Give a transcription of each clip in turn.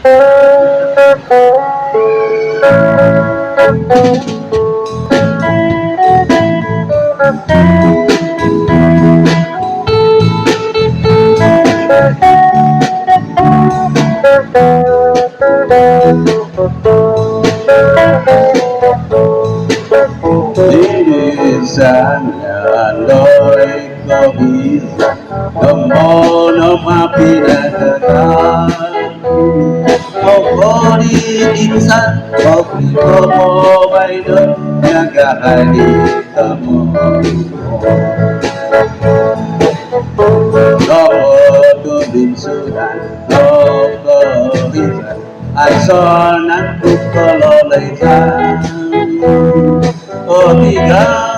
Di sana lối có visa Tomo no mapina kakan Koko di insan Kopi komo baido Nyaga hari temo Nopo tubin sudan Koko insan Aisonan kukolo leisan Obigai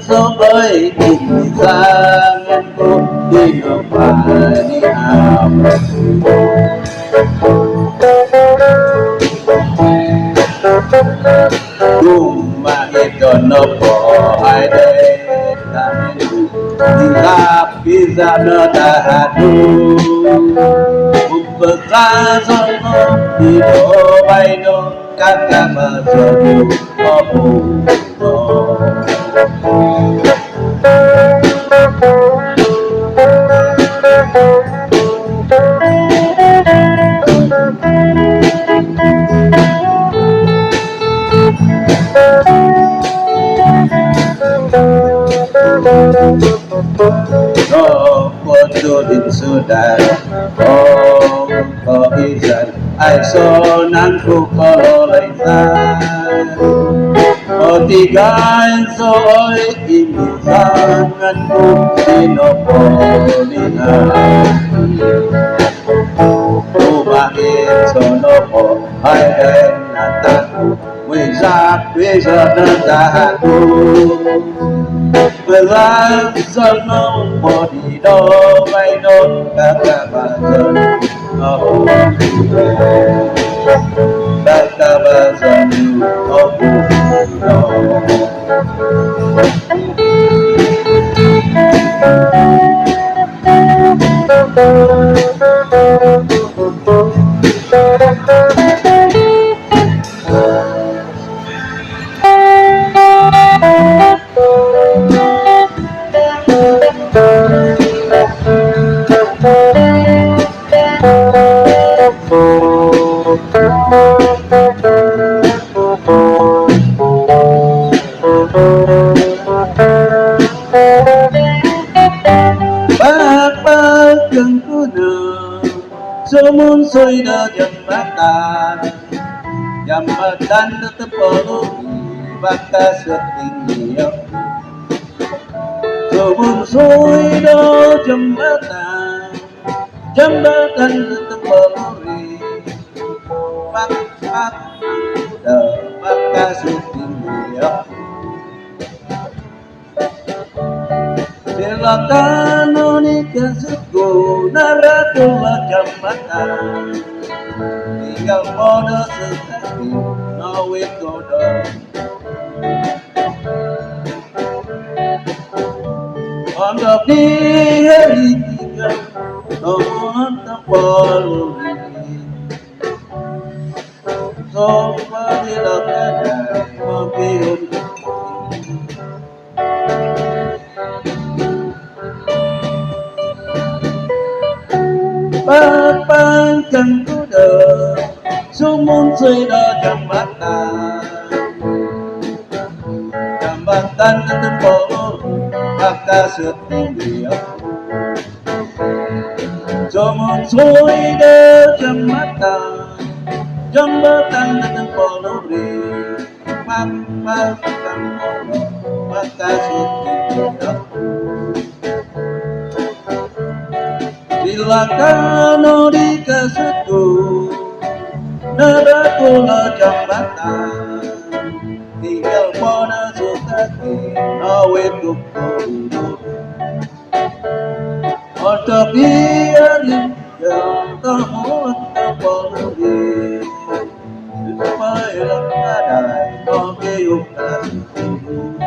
sobai kimisanganku Dinopani amatu Rumah itu nopo haide Taminu Hilap bisa notahadu Umpeka sono Hido baido Kakak masadu Obu Foto din sudah izan Ay sonan ku kololaisan Tigaan so'y imisanganku Sinopolihan Umahin sonopo ay nataku Wisap nataku Belang sonopo di domay no Kakabasan Kakabasan Pagpagang kuno Sumun soy na jambatan na tepoluhi Baka setinggi Sumun soy na jambatan na tepoluhi Baka setinggi Silakan nikah suku Naratulah jambatan Tinggal modal sekali Nawit kodok Anggap di hari tiga Nomor tepaluri Sopa dilakukan Membiun Pagpangkang kuda Sumun sudah Jambatan ketempol Maka setinggi Sumun sudah Jambatan ketempol Maka setinggi Silakan di kasutku Nadakulah jambatan Tinggal pada sukati Awet kukudu Otak biarin Yang termuat terpoluri Supaya kadai Mengiuk kasutku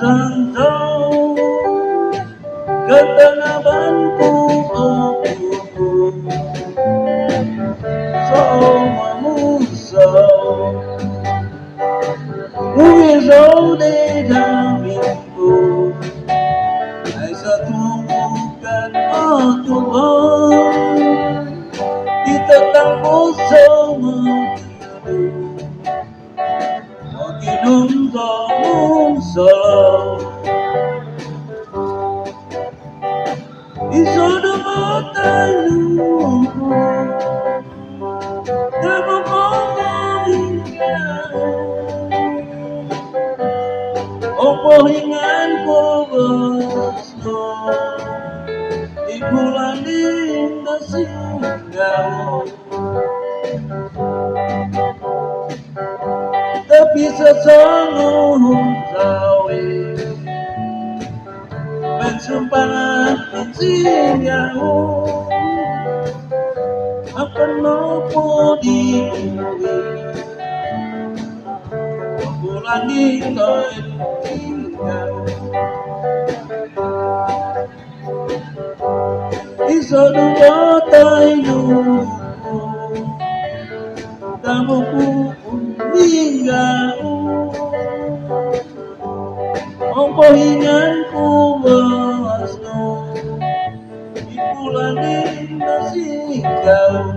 Sanjau ketanabanku aku sama musau Uizau de daminku Ay satubukan atuan Itatapos sama hidup Makinum musau Iso dumatayu Opohingan ko gusto Ibulanin na sigaw Tapi sa sangong sawi Mensumpah at sigaw Akan mo di uwi Bulan ito'y ikaw Isa dua tayo Tamo po umigaw Ang pahingan ko wasto Ibulanin na sigaw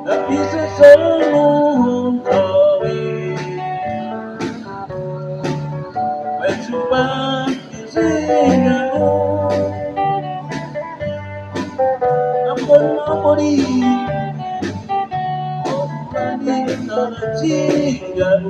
Tapi sa salong tawid May sumpah isigaw Ako na rin Ang panig na nagsigaw